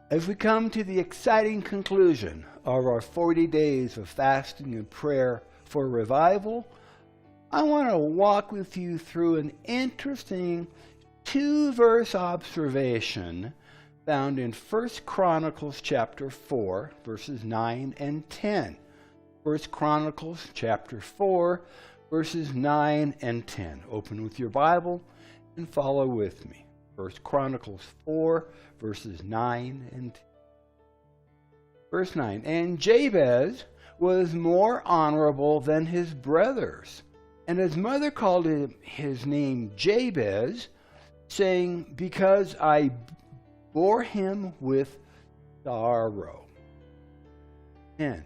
As we come to the exciting conclusion of our 40 days of fasting and prayer for revival, I want to walk with you through an interesting 2-verse observation found in 1 Chronicles chapter 4, verses 9 and 10. 1 Chronicles chapter 4, verses 9 and 10. Open with your Bible and follow with me. 1 Chronicles 4, verses 9 and 10. Verse 9, and Jabez was more honorable than his brothers, and his mother called him his name Jabez, saying, because I bore him with sorrow. And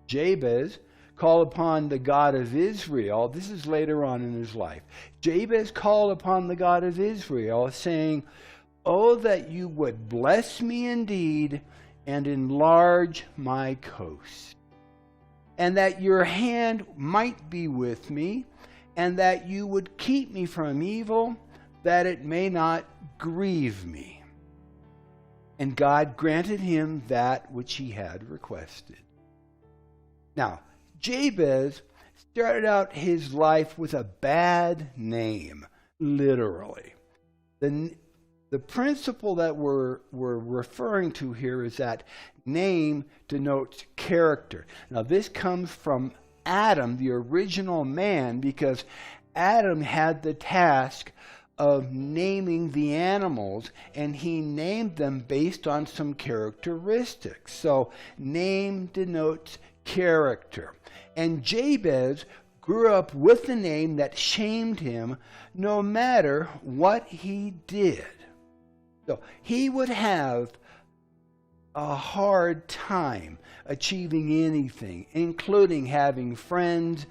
Jabez called upon the God of Israel. This is later on in his life. Jabez called upon the God of Israel, saying, oh, that you would bless me indeed and enlarge my coast, and that your hand might be with me, and that you would keep me from evil, that it may not grieve me. And God granted him that which he had requested. Now, Jabez started out his life with a bad name, literally. The principle that we're referring to here is that name denotes character. Now, this comes from Adam, the original man, because Adam had the task of naming the animals, and he named them based on some characteristics. So, name denotes character. And Jabez grew up with a name that shamed him no matter what he did. So he would have a hard time achieving anything, including having friends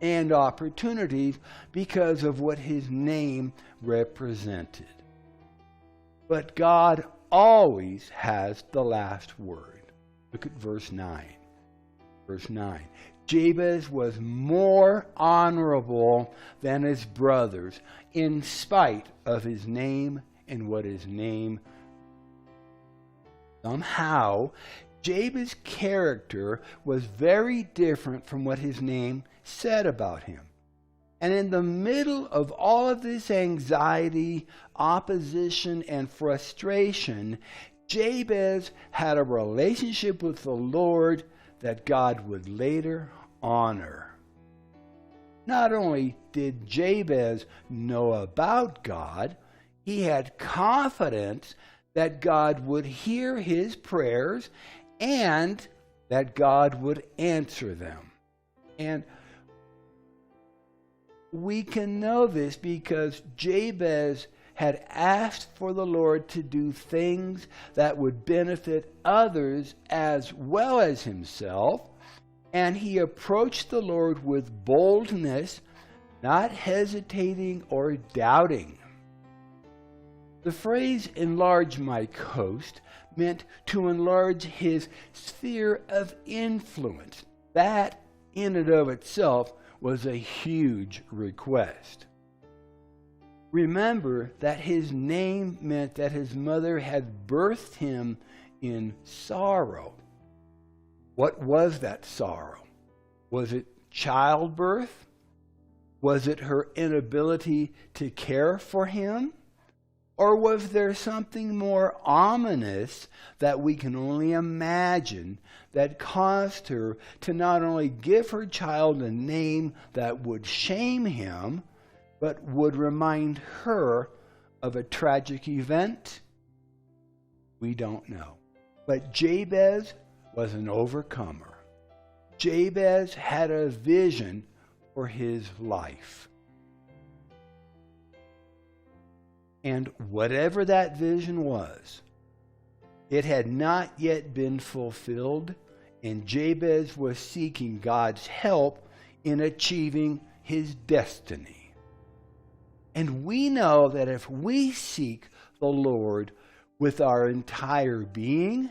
and opportunities, because of what his name represented. But God always has the last word. Look at verse 9. Verse 9. Jabez was more honorable than his brothers, in spite of his name and what his name. Somehow, Jabez's character was very different from what his name said about him. And in the middle of all of this anxiety, opposition, and frustration, Jabez had a relationship with the Lord that God would later honor. Not only did Jabez know about God, he had confidence that God would hear his prayers and that God would answer them. And we can know this because Jabez had asked for the Lord to do things that would benefit others as well as himself, and he approached the Lord with boldness, not hesitating or doubting. The phrase enlarge my coast meant to enlarge his sphere of influence. That in and of itself was a huge request. Remember that his name meant that his mother had birthed him in sorrow. What was that sorrow? Was it childbirth? Was it her inability to care for him? Or was there something more ominous that we can only imagine that caused her to not only give her child a name that would shame him, but would remind her of a tragic event? We don't know. But Jabez was an overcomer. Jabez had a vision for his life. And whatever that vision was, it had not yet been fulfilled, and Jabez was seeking God's help in achieving his destiny. And we know that if we seek the Lord with our entire being,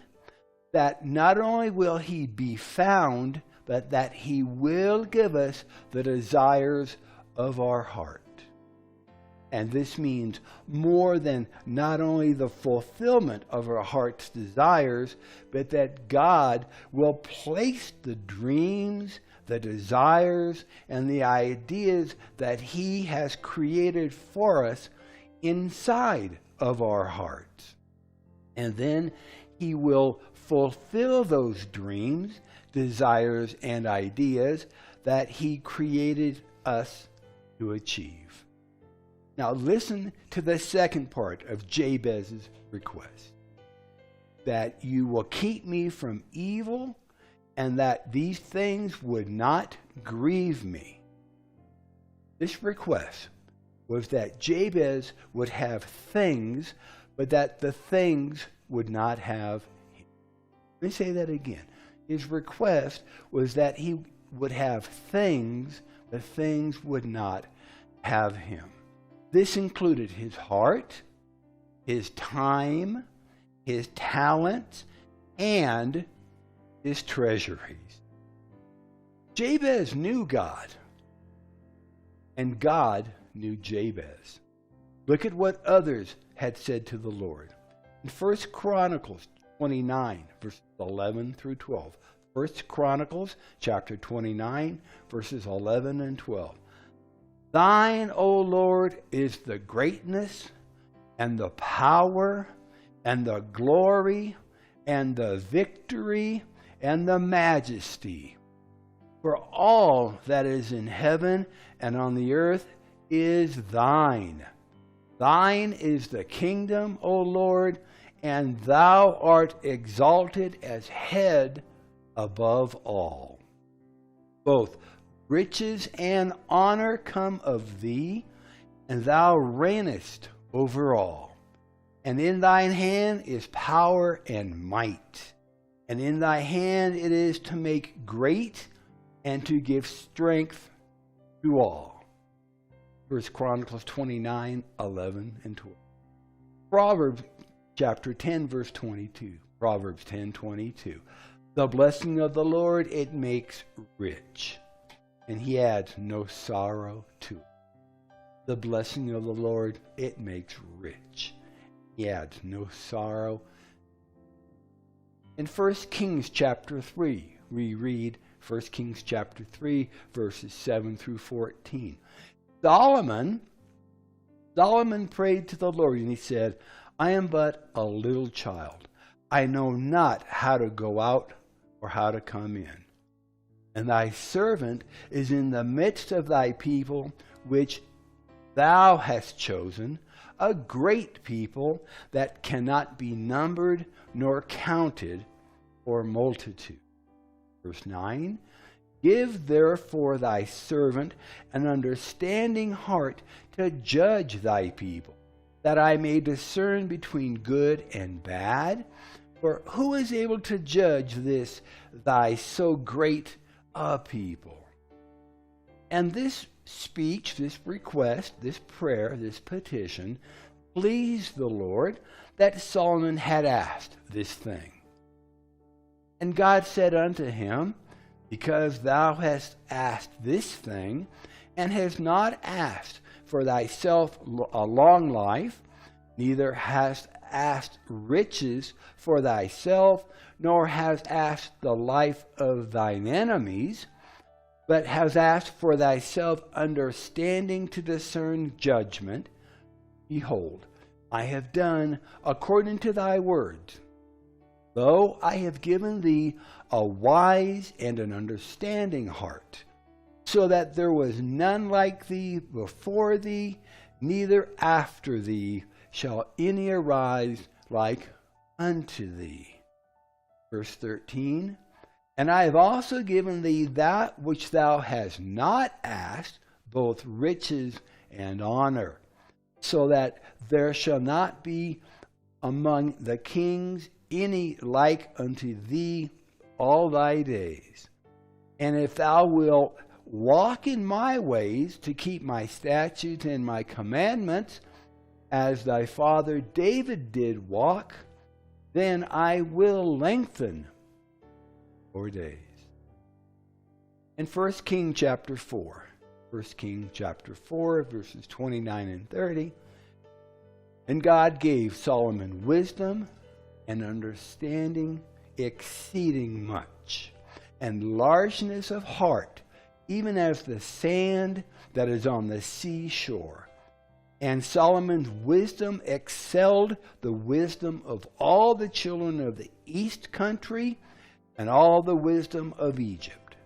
that not only will he be found, but that he will give us the desires of our heart. And this means more than not only the fulfillment of our heart's desires, but that God will place the dreams, the desires, and the ideas that He has created for us inside of our hearts. And then He will fulfill those dreams, desires, and ideas that He created us to achieve. Now listen to the second part of Jabez's request. That you will keep me from evil, and that these things would not grieve me. This request was that Jabez would have things, but that the things would not have him. Let me say that again. His request was that he would have things, but things would not have him. This included his heart, his time, his talents, and his treasuries. Jabez knew God, and God knew Jabez. Look at what others had said to the Lord. In 1 Chronicles 29, verses 11 through 12. 1 Chronicles chapter 29, verses 11 and 12. Thine, O Lord, is the greatness and the power and the glory and the victory and the majesty. For all that is in heaven and on the earth is thine. Thine is the kingdom, O Lord, and thou art exalted as head above all. Both riches and honor come of thee, and thou reignest over all. And in thine hand is power and might. And in thy hand it is to make great and to give strength to all. 1 Chronicles 29, 11 and 12. Proverbs chapter 10, verse 22. Proverbs 10, 22. The blessing of the Lord, it makes rich, and He adds no sorrow to it. The blessing of the Lord, it makes rich. He adds no sorrow. In 1 Kings chapter 3, we read 1 Kings chapter 3, verses 7 through 14. Solomon prayed to the Lord, and he said, I am but a little child. I know not how to go out or how to come in. And thy servant is in the midst of thy people, which thou hast chosen, a great people that cannot be numbered nor counted for multitude. Verse 9, give therefore thy servant an understanding heart to judge thy people, that I may discern between good and bad. For who is able to judge this thy so great a people? And this speech, this request, this prayer, this petition pleased the Lord, that Solomon had asked this thing. And God said unto him, because thou hast asked this thing, and hast not asked for thyself a long life, neither hast asked riches for thyself, nor hast asked the life of thine enemies, but hast asked for thyself understanding to discern judgment. Behold, I have done according to thy words. Lo, I have given thee a wise and an understanding heart, so that there was none like thee before thee, neither after thee shall any arise like unto thee. Verse 13, and I have also given thee that which thou hast not asked, both riches and honor, so that there shall not be among the kings any like unto thee all thy days. And if thou wilt walk in my ways to keep my statutes and my commandments, as thy father David did walk, then I will lengthen your days. In 1 Kings chapter 4, 1 Kings chapter 4, verses 29 and 30. And God gave Solomon wisdom and understanding exceeding much, and largeness of heart, even as the sand that is on the seashore. And Solomon's wisdom excelled the wisdom of all the children of the east country and all the wisdom of Egypt.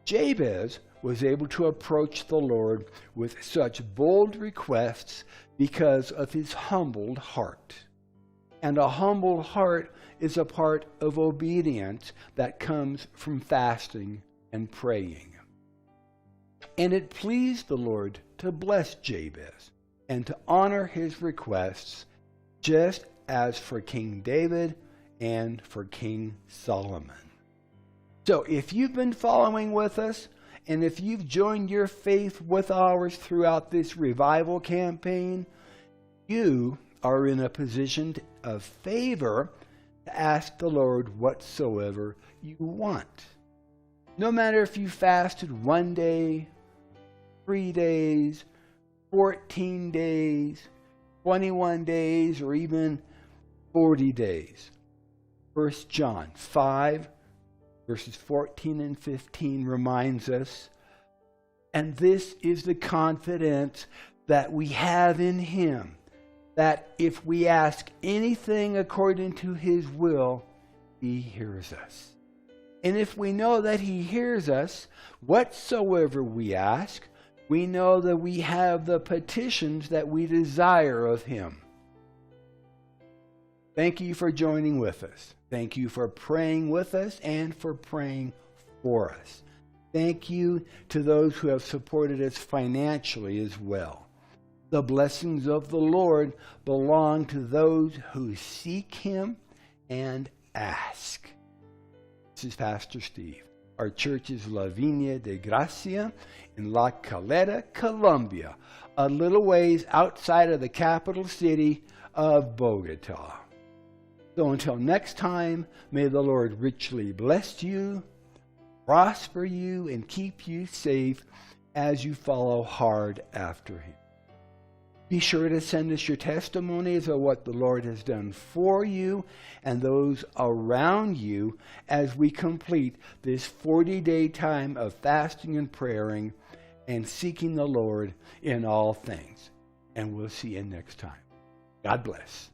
Jabez was able to approach the Lord with such bold requests because of his humbled heart. And a humbled heart is a part of obedience that comes from fasting and praying. And it pleased the Lord to bless Jabez and to honor his requests, just as for King David and for King Solomon. So if you've been following with us, and if you've joined your faith with ours throughout this revival campaign, you are in a position of favor to ask the Lord whatsoever you want. No matter if you fasted 1 day, 3 days, 14 days, 21 days, or even 40 days. 1 John 5, verses 14 and 15 reminds us, and this is the confidence that we have in him, that if we ask anything according to his will, he hears us. And if we know that he hears us, whatsoever we ask, we know that we have the petitions that we desire of him. Thank you for joining with us. Thank you for praying with us and for praying for us. Thank you to those who have supported us financially as well. The blessings of the Lord belong to those who seek him and ask. This is Pastor Steve. Our church is La Viña de Gracia in La Calera, Colombia, a little ways outside of the capital city of Bogota. So until next time, may the Lord richly bless you, prosper you, and keep you safe as you follow hard after him. Be sure to send us your testimonies of what the Lord has done for you and those around you as we complete this 40-day time of fasting and praying and seeking the Lord in all things. And we'll see you next time. God bless.